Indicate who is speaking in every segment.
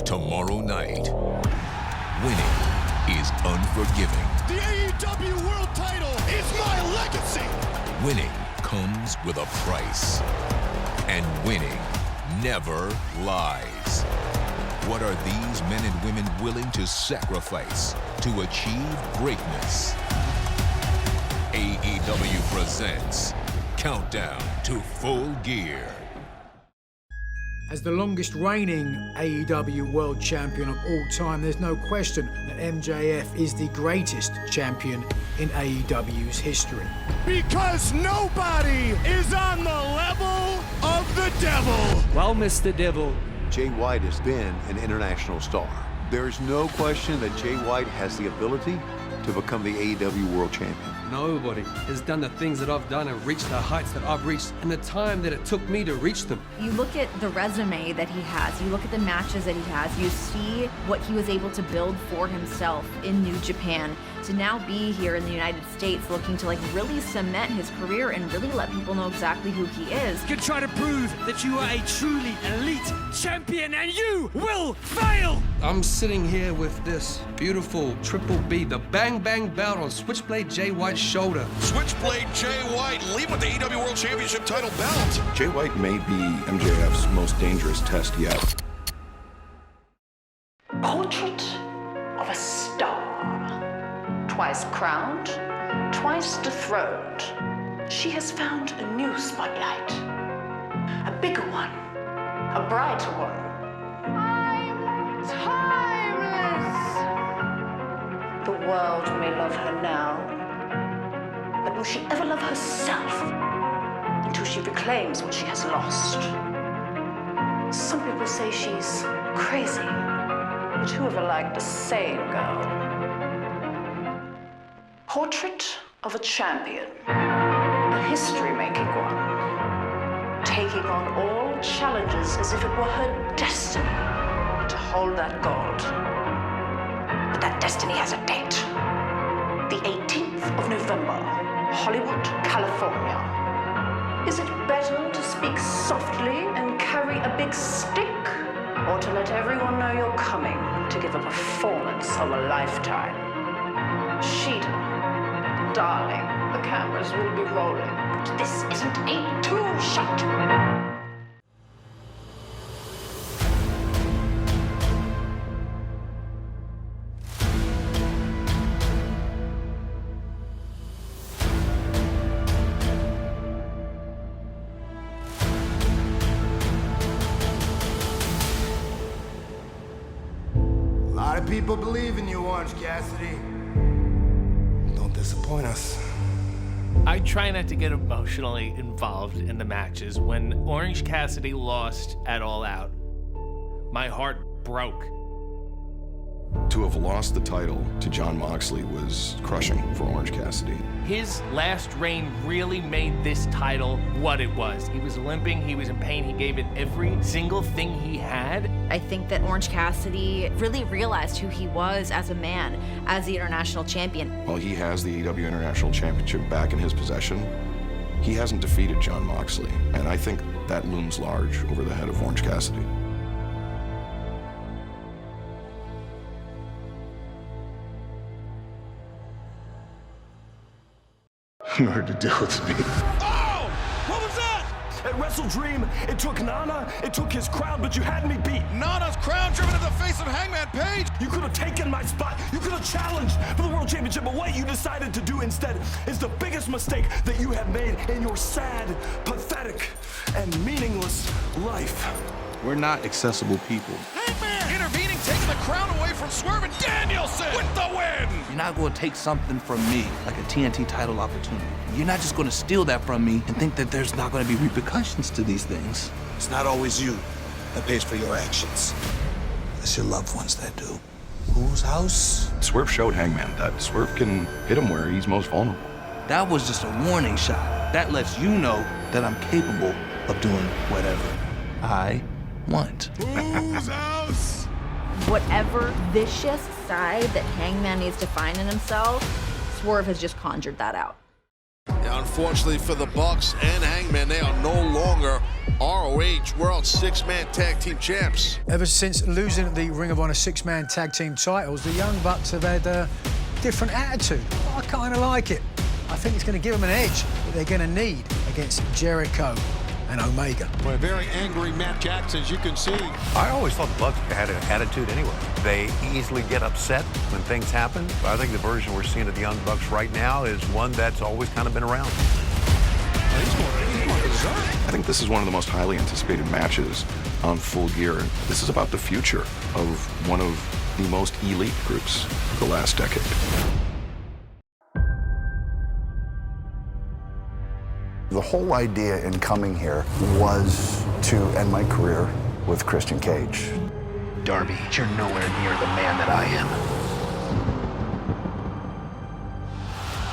Speaker 1: Tomorrow night, winning is unforgiving.
Speaker 2: The AEW World Title is my legacy!
Speaker 1: Winning comes with a price. And winning never lies. What are these men and women willing to sacrifice to achieve greatness? AEW presents Countdown to Full Gear.
Speaker 3: As the longest reigning AEW World Champion of all time, there's no question that MJF is the greatest champion in AEW's history.
Speaker 2: Because nobody is on the level of the devil!
Speaker 4: Well, Mr. Devil.
Speaker 5: Jay White has been an international star. There's no question that Jay White has the ability to become the AEW World Champion.
Speaker 4: Nobody has done the things that I've done and reached the heights that I've reached in the time that it took me to reach them.
Speaker 6: You look at the resume that he has, you look at the matches that he has, you see what he was able to build for himself in New Japan, to now be here in the United States looking to really cement his career and really let people know exactly who he is.
Speaker 7: You can try to prove that you are a truly elite champion and you will fail!
Speaker 4: I'm sitting here with this beautiful Triple B, the Bang Bang belt on Switchblade Jay White's shoulder.
Speaker 8: Switchblade Jay White lead with the AEW World Championship title belt.
Speaker 9: Jay White may be MJF's most dangerous test yet.
Speaker 10: Portrait of a star. Twice crowned, twice dethroned. She has found a new spotlight. A bigger one, a brighter one. I'm timeless. The world may love her now, but will she ever love herself until she reclaims what she has lost? Some people say she's crazy, but whoever liked a sane girl? Portrait of a champion, a history-making one, taking on all challenges as if it were her destiny to hold that gold. But that destiny has a date. The 18th of November, Hollywood, California. Is it better to speak softly and carry a big stick, or to let everyone know you're coming to give a performance of a lifetime? Sheeta, darling, the cameras will be rolling, but this isn't a two-shot.
Speaker 2: A lot of people believe in you, Orange Cassidy. Don't disappoint us.
Speaker 11: I try not to get emotionally involved in the matches. When Orange Cassidy lost at All Out, my heart broke.
Speaker 9: To have lost the title to Jon Moxley was crushing for Orange Cassidy.
Speaker 11: His last reign really made this title what it was. He was limping, he was in pain, he gave it every single thing he had.
Speaker 6: I think that Orange Cassidy really realized who he was as a man, as the international champion.
Speaker 9: While he has the AEW International Championship back in his possession, he hasn't defeated Jon Moxley, and I think that looms large over the head of Orange Cassidy.
Speaker 12: In order to deal with me.
Speaker 2: Oh! What was that?
Speaker 12: At Wrestle Dream, it took Nana, it took his crowd, but you had me beat.
Speaker 8: Nana's crown driven to the face of Hangman Page.
Speaker 12: You could have taken my spot. You could have challenged for the World Championship, but what you decided to do instead is the biggest mistake that you have made in your sad, pathetic, and meaningless life.
Speaker 9: We're not accessible people.
Speaker 8: Hangman intervening, taking the crown away from Swerve, and Danielson with the win.
Speaker 13: You're not going to take something from me, like a TNT title opportunity. You're not just going to steal that from me and think that there's not going to be repercussions to these things.
Speaker 14: It's not always you that pays for your actions. It's your loved ones that do. Whose house?
Speaker 9: Swerve showed Hangman that Swerve can hit him where he's most vulnerable.
Speaker 13: That was just a warning shot. That lets you know that I'm capable of doing whatever I want.
Speaker 8: Whose house?
Speaker 6: Whatever vicious side that Hangman needs to find in himself, Swerve has just conjured that out.
Speaker 8: Yeah, unfortunately for the Bucks and Hangman, they are no longer ROH World Six-Man Tag Team Champs.
Speaker 3: Ever since losing the Ring of Honor six-man tag team titles, the Young Bucks have had a different attitude. I kind of like it. I think it's going to give them an edge that they're going to need against Jericho and Omega.
Speaker 15: Well, a very angry Matt Jackson, as you can see.
Speaker 5: I always thought the Bucks had an attitude anyway. They easily get upset when things happen. I think the version we're seeing of the Young Bucks right now is one that's always kind of been around.
Speaker 9: I think this is one of the most highly anticipated matches on Full Gear. This is about the future of one of the most elite groups of the last decade.
Speaker 14: The whole idea in coming here was to end my career with Christian Cage.
Speaker 16: Darby, you're nowhere near the man that I am.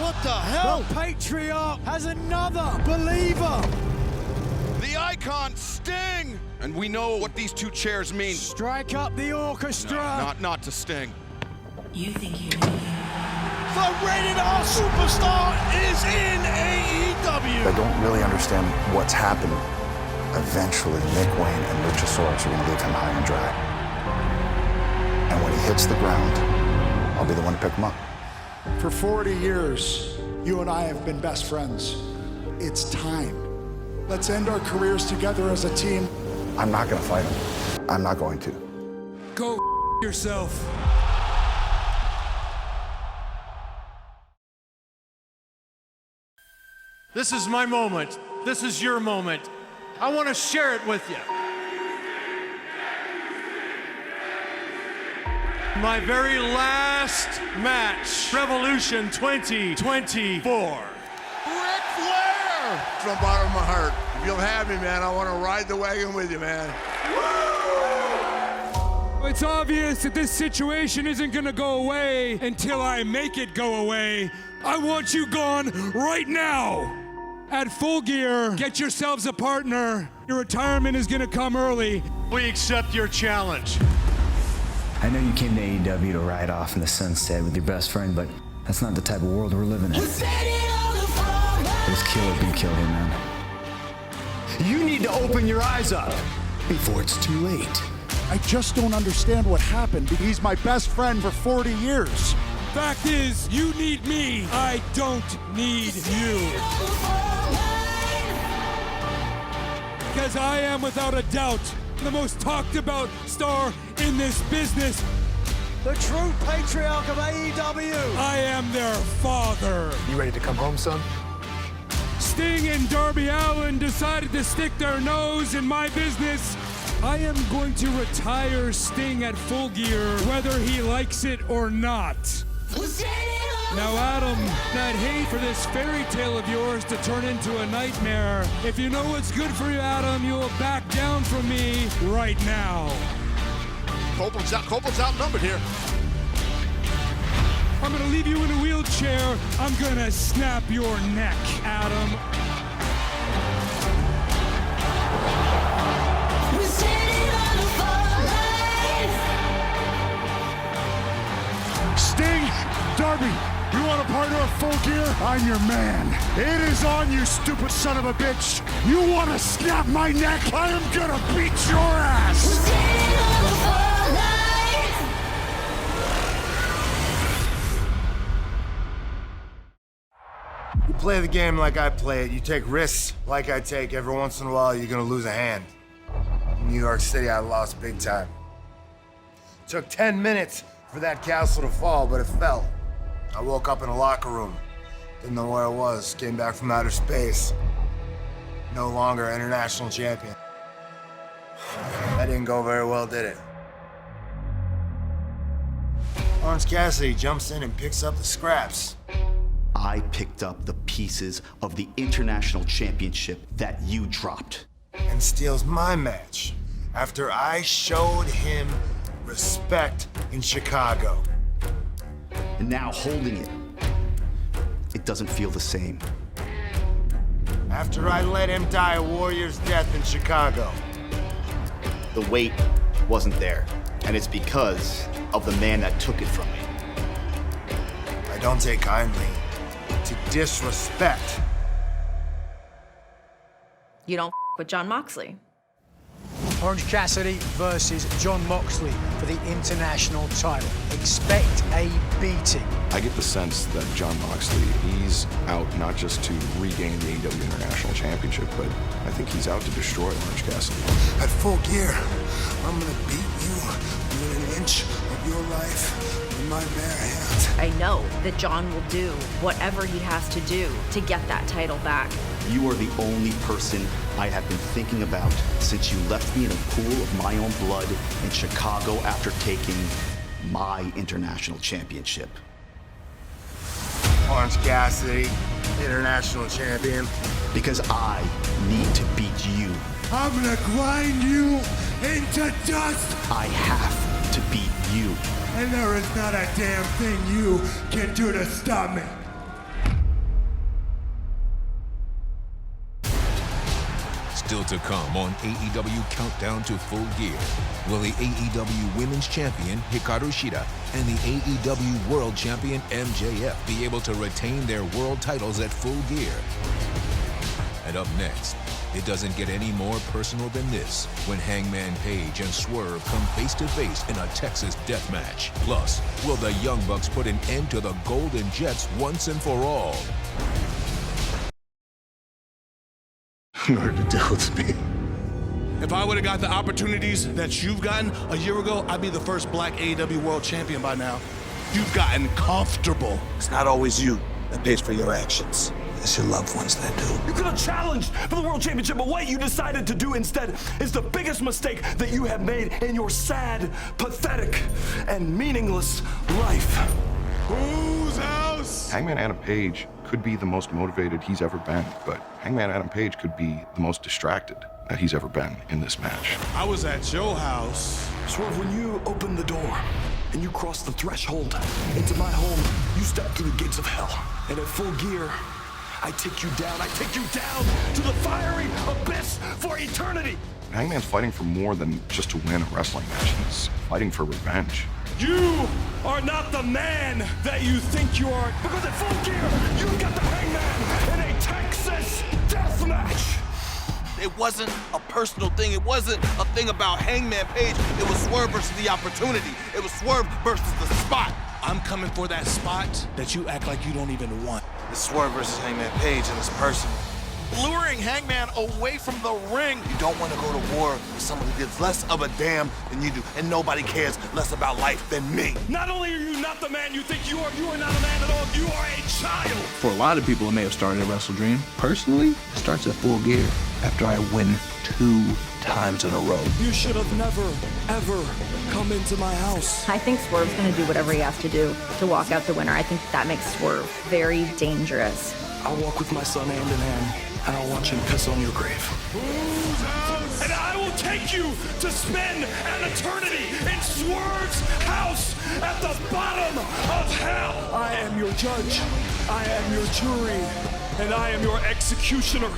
Speaker 8: What the hell?
Speaker 7: The Patriarch has another believer.
Speaker 8: The icon Sting! And we know what these two chairs mean.
Speaker 7: Strike up the orchestra.
Speaker 8: Not to Sting.
Speaker 17: You think you
Speaker 8: The rated R superstar is in AEW.
Speaker 14: I don't really understand what's happening. Eventually, Nick Wayne and Luchasaurus are going to leave him high and dry. And when he hits the ground, I'll be the one to pick him up.
Speaker 18: For 40 years, you and I have been best friends. It's time. Let's end our careers together as a team.
Speaker 14: I'm not going to fight him. I'm not going to.
Speaker 7: Go yourself.
Speaker 19: This is my moment. This is your moment. I want to share it with you. My very last match, Revolution 2024.
Speaker 2: Ric Flair! From the bottom of my heart. If you'll have me, man, I want to ride the wagon with you, man.
Speaker 7: It's obvious that this situation isn't gonna go away until I make it go away. I want you gone right now. At Full Gear, get yourselves a partner. Your retirement is gonna come early.
Speaker 19: We accept your challenge.
Speaker 20: I know you came to AEW to ride off in the sunset with your best friend, but that's not the type of world we're living in. Let's kill or be killed here, man. You need to open your eyes up before it's too late.
Speaker 18: I just don't understand what happened. He's my best friend for 40 years.
Speaker 7: Fact is, you need me. I don't need you. Because I am, without a doubt, the most talked about star in this business.
Speaker 21: The true patriarch of AEW.
Speaker 7: I am their father.
Speaker 21: You ready to come home, son?
Speaker 7: Sting and Darby Allin decided to stick their nose in my business. I am going to retire Sting at Full Gear, whether he likes it or not. Now, Adam, that hate for this fairy tale of yours to turn into a nightmare. If you know what's good for you, Adam, you'll back down from me right now.
Speaker 8: Copeland's outnumbered here.
Speaker 7: I'm gonna leave you in a wheelchair. I'm gonna snap your neck, Adam.
Speaker 18: Sting, Darby, you want a partner at Full Gear? I'm your man. It is on, you stupid son of a bitch. You want to snap my neck? I am gonna beat your ass.
Speaker 2: You play the game like I play it. You take risks like I take. Every once in a while, you're gonna lose a hand. In New York City, I lost big time. Took 10 minutes for that castle to fall, but it fell. I woke up in a locker room. Didn't know where I was. Came back from outer space. No longer international champion. That didn't go very well, did it? Orange Cassidy jumps in and picks up the scraps.
Speaker 22: I picked up the pieces of the international championship that you dropped.
Speaker 2: And steals my match after I showed him respect in Chicago.
Speaker 22: And now holding it, it doesn't feel the same.
Speaker 2: After I let him die a warrior's death in Chicago.
Speaker 22: The weight wasn't there, and it's because of the man that took it from me.
Speaker 2: I don't take kindly to disrespect.
Speaker 6: You don't with Jon Moxley.
Speaker 3: Orange Cassidy versus Jon Moxley for the international title. Expect a beating.
Speaker 9: I get the sense that Jon Moxley, he's out not just to regain the AEW International Championship, but I think he's out to destroy Orange Cassidy.
Speaker 2: At Full Gear, I'm gonna beat you within an inch of your life with my bare hands.
Speaker 6: I know that Jon will do whatever he has to do to get that title back.
Speaker 22: You are the only person I have been thinking about since you left me in a pool of my own blood in Chicago after taking my international championship.
Speaker 2: Orange Cassidy, international champion.
Speaker 22: Because I need to beat you.
Speaker 18: I'm gonna grind you into dust.
Speaker 22: I have to beat you.
Speaker 18: And there is not a damn thing you can do to stop me.
Speaker 1: Still to come on AEW Countdown to Full Gear. Will the AEW Women's Champion Hikaru Shida and the AEW World Champion MJF be able to retain their world titles at Full Gear? And up next, it doesn't get any more personal than this when Hangman Page and Swerve come face to face in a Texas death match. Plus, will the Young Bucks put an end to the Golden Jets once and for all?
Speaker 4: Murder tells me.
Speaker 23: If I would have got the opportunities that you've gotten a year ago, I'd be the first black AEW World Champion by now. You've gotten comfortable.
Speaker 21: It's not always you that pays for your actions. It's your loved ones that do.
Speaker 12: You could have challenged for the World Championship, but what you decided to do instead is the biggest mistake that you have made in your sad, pathetic, and meaningless life.
Speaker 9: Whose house? Hangman Adam Page could be the most motivated he's ever been, but Hangman Adam Page could be the most distracted that he's ever been in this match.
Speaker 23: I was at your house.
Speaker 12: Swerve, when you opened the door and you crossed the threshold into my home, you stepped through the gates of hell. And at Full Gear, I take you down to the fiery abyss for eternity.
Speaker 9: Hangman's fighting for more than just to win a wrestling match. He's fighting for revenge.
Speaker 12: You are not the man that you think you are, because at Full Gear, you got the Hangman in a Texas death match.
Speaker 13: It wasn't a personal thing. It wasn't a thing about Hangman Page. It was Swerve versus the opportunity. It was Swerve versus the spot.
Speaker 23: I'm coming for that spot that you act like you don't even want.
Speaker 13: It's Swerve versus Hangman Page, and it's personal.
Speaker 23: Luring Hangman away from the ring.
Speaker 13: You don't want to go to war with someone who gives less of a damn than you do, and nobody cares less about life than me.
Speaker 12: Not only are you not the man you think you are not a man at all, you are a child.
Speaker 13: For a lot of people, it may have started at Wrestle Dream. Personally, it starts at Full Gear after I win 2 times in a row.
Speaker 12: You should have never, ever come into my house.
Speaker 6: I think Swerve's going to do whatever he has to do to walk out the winner. I think that makes Swerve very dangerous.
Speaker 12: I'll walk with my son hand in hand, and I'll watch him piss on your grave. And I will take you to spend an eternity in Swerve's house at the bottom of hell. I am your judge, I am your jury, and I am your executioner.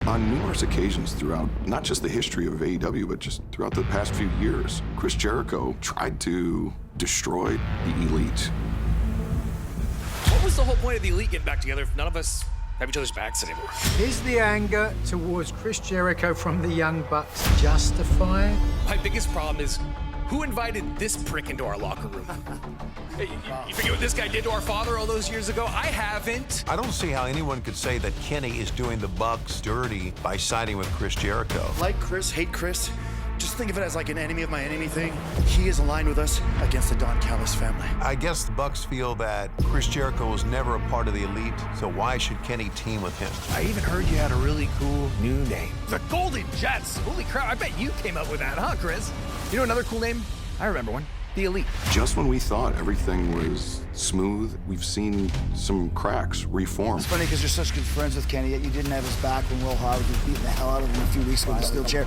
Speaker 9: On numerous occasions throughout not just the history of AEW, but just throughout the past few years, Chris Jericho tried to destroy the Elite.
Speaker 24: What was the whole point of the Elite getting back together if none of us have each other's backs anymore?
Speaker 3: Is the anger towards Chris Jericho from the Young Bucks justified?
Speaker 24: My biggest problem is who invited this prick into our locker room? Hey, you forget what this guy did to our father all those years ago? I haven't.
Speaker 5: I don't see how anyone could say that Kenny is doing the Bucks dirty by siding with Chris Jericho.
Speaker 22: Like Chris, hate Chris. Just think of it as like an enemy of my enemy thing. He is aligned with us against the Don Callis family.
Speaker 5: I guess the Bucks feel that Chris Jericho was never a part of the Elite, so why should Kenny team with him?
Speaker 24: I even heard you had a really cool new name. The Golden Jets. Holy crap, I bet you came up with that, huh, Chris? You know another cool name? I remember one. The Elite.
Speaker 9: Just when we thought everything was smooth, we've seen some cracks reform.
Speaker 21: It's funny because you're such good friends with Kenny, yet you didn't have his back when Will Howard was beating the hell out of him a few weeks ago with the steel chair.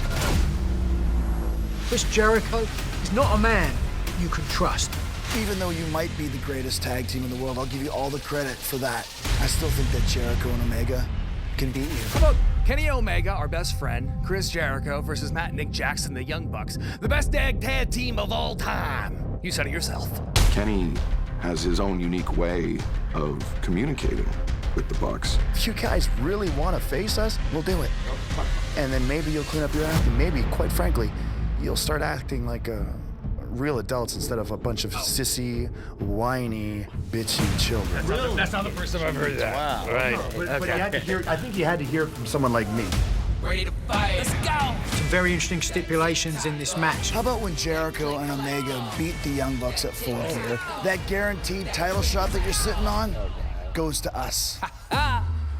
Speaker 3: Chris Jericho is not a man you can trust.
Speaker 21: Even though you might be the greatest tag team in the world, I'll give you all the credit for that. I still think that Jericho and Omega can beat you.
Speaker 24: How about Kenny Omega, our best friend, Chris Jericho versus Matt and Nick Jackson, the Young Bucks, the best tag team of all time. You said it yourself.
Speaker 9: Kenny has his own unique way of communicating. with the Bucks.
Speaker 21: If you guys really want to face us, we'll do it. And then maybe you'll clean up your act, and maybe, quite frankly, you'll start acting like real adults instead of a bunch of sissy, whiny, bitchy children.
Speaker 24: That's not the first time I've heard that.
Speaker 21: Wow.
Speaker 24: Right.
Speaker 21: But you had to hear, I think you had to hear it from someone like me.
Speaker 24: Ready to fight. Let's go.
Speaker 3: Some very interesting stipulations in this match.
Speaker 21: How about when Jericho and Omega beat the Young Bucks at Full Gear? That guaranteed title shot that you're sitting on goes to us.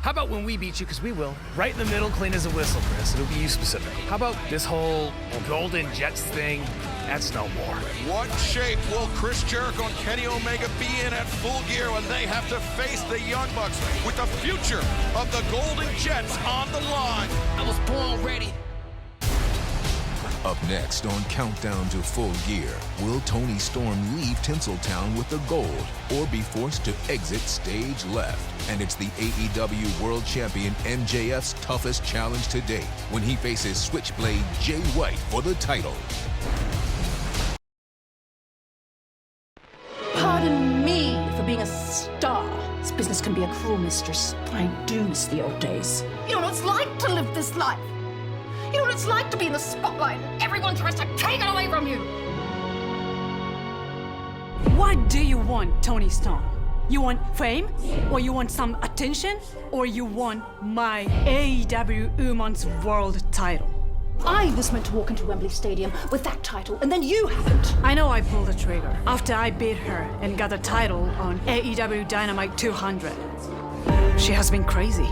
Speaker 24: How about when we beat you, because we will. Right in the middle, clean as a whistle, Chris. It'll be you specific. How about this whole Golden Jets thing? That's no more.
Speaker 8: What shape will Chris Jericho and Kenny Omega be in at Full Gear when they have to face the Young Bucks with the future of the Golden Jets on the line?
Speaker 24: I was born ready.
Speaker 1: Up next on Countdown to Full Gear, will Toni Storm leave Tinseltown with the gold or be forced to exit stage left? And it's the AEW World Champion MJF's toughest challenge to date when he faces Switchblade Jay White for the title.
Speaker 10: Pardon me for being a star. This business can be a cruel mistress. I do miss the old days. You know what it's like to live this life. You know what it's like to be in the spotlight and everyone tries to take it away from you.
Speaker 11: What do you want, Toni Storm? You want fame? Or you want some attention? Or you want my AEW Women's World title?
Speaker 10: I was meant to walk into Wembley Stadium with that title, and then you haven't.
Speaker 11: I know I pulled the trigger after I beat her and got the title on AEW Dynamite 200. She has been crazy.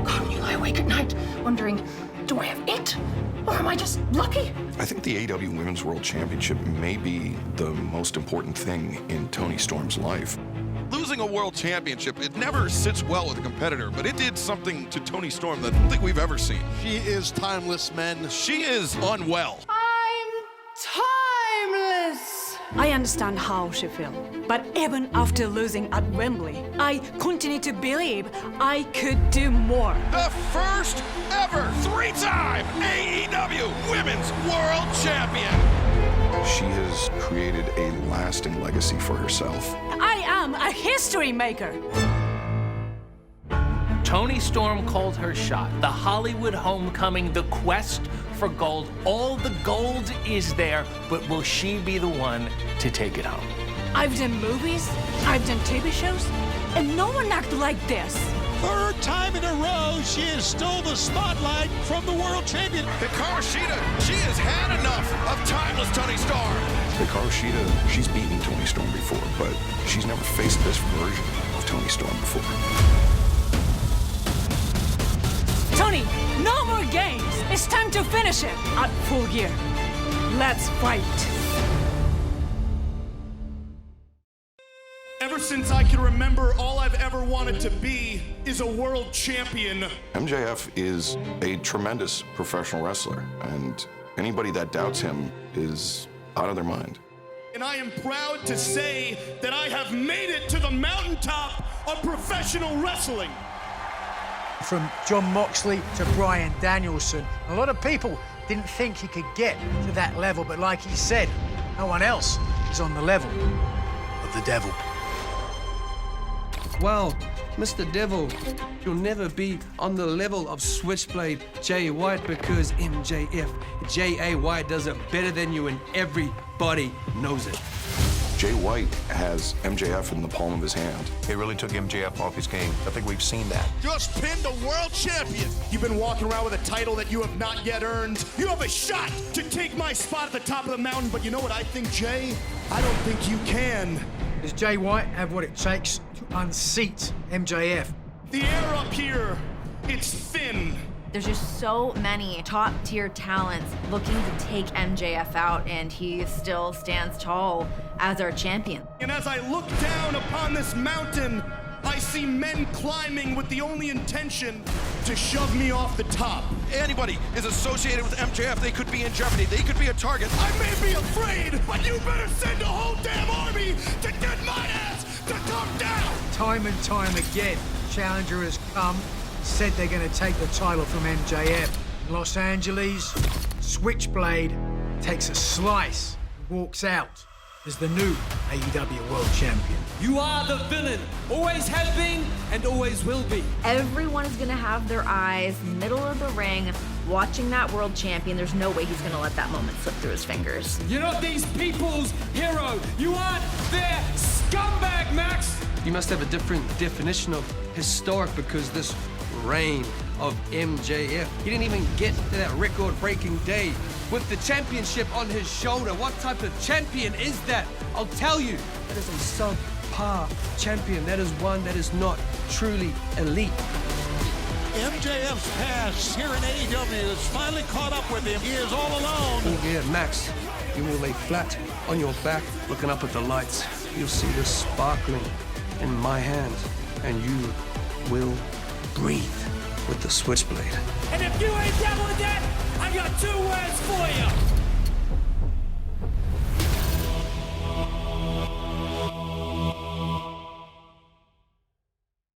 Speaker 10: God, you lie awake at night wondering, do I have it? Or am I just lucky?
Speaker 9: I think the AEW Women's World Championship may be the most important thing in Toni Storm's life.
Speaker 8: Losing a world championship, it never sits well with a competitor, but it did something to Toni Storm that I don't think we've ever seen. She is timeless, men. She is unwell.
Speaker 11: I'm timeless! I understand how she feels, but even after losing at Wembley, I continue to believe I could do more.
Speaker 8: The first ever three-time AEW Women's World Champion.
Speaker 9: She has created a lasting legacy for herself.
Speaker 11: I am a history maker.
Speaker 15: Toni Storm called her shot. The Hollywood homecoming, the quest for gold. All the gold is there, but will she be the one to take it home?
Speaker 11: I've done movies, I've done TV shows, and no one acted like this.
Speaker 8: Third time in a row, she has stole the spotlight from the world champion. Hikaru Shida, she has had enough of timeless Toni Storm.
Speaker 9: Hikaru Shida, she's beaten Toni Storm before, but she's never faced this version of Toni Storm before.
Speaker 11: Toni, no more games. It's time to finish it at Full Gear. Let's fight.
Speaker 12: Ever since I can remember, all I've ever wanted to be is a world champion.
Speaker 9: MJF is a tremendous professional wrestler, and anybody that doubts him is out of their mind.
Speaker 12: And I am proud to say that I have made it to the mountaintop of professional wrestling.
Speaker 3: From John Moxley to Bryan Danielson, a lot of people didn't think he could get to that level, but like he said, no one else is on the level of the devil.
Speaker 16: Well, Mr. Devil, you'll never be on the level of Switchblade Jay White because MJF J.A. White does it better than you and everybody knows it.
Speaker 9: Jay White has MJF in the palm of his hand.
Speaker 5: He really took MJF off his game. I think we've seen that.
Speaker 12: Just pinned a world champion. You've been walking around with a title that you have not yet earned. You have a shot to take my spot at the top of the mountain, but you know what I think, Jay? I don't think you can.
Speaker 3: Does Jay White have what it takes to unseat MJF?
Speaker 12: The air up here, it's thin.
Speaker 6: There's just so many top-tier talents looking to take MJF out, and he still stands tall as our champion.
Speaker 12: And as I look down upon this mountain, I see men climbing with the only intention to shove me off the top.
Speaker 8: Anybody is associated with MJF, they could be in jeopardy. They could be a target.
Speaker 12: I may be afraid, but you better send a whole damn army to get my ass to come down.
Speaker 3: Time and time again, challenger has come, said they're going to take the title from MJF. In Los Angeles, Switchblade takes a slice and walks out as the new AEW World Champion.
Speaker 16: You are the villain. Always have been and always will be.
Speaker 6: Everyone is going to have their eyes middle of the ring watching that world champion. There's no way he's going to let that moment slip through his fingers.
Speaker 16: You're not these people's hero. You aren't their scumbag, Max. You must have a different definition of historic because this reign of MJF, he didn't even get to that record-breaking day with the championship on his shoulder. What type of champion is that? I'll tell you, that is a subpar champion. That is one that is not truly elite.
Speaker 8: MJF's past here in AEW has finally caught up with him. He is all alone.
Speaker 16: Oh yeah, Max, you will lay flat on your back looking up at the lights. You'll see this sparkling in my hands, and you will breathe with the switchblade.
Speaker 7: And if you ain't down with that, I got 2 words for you.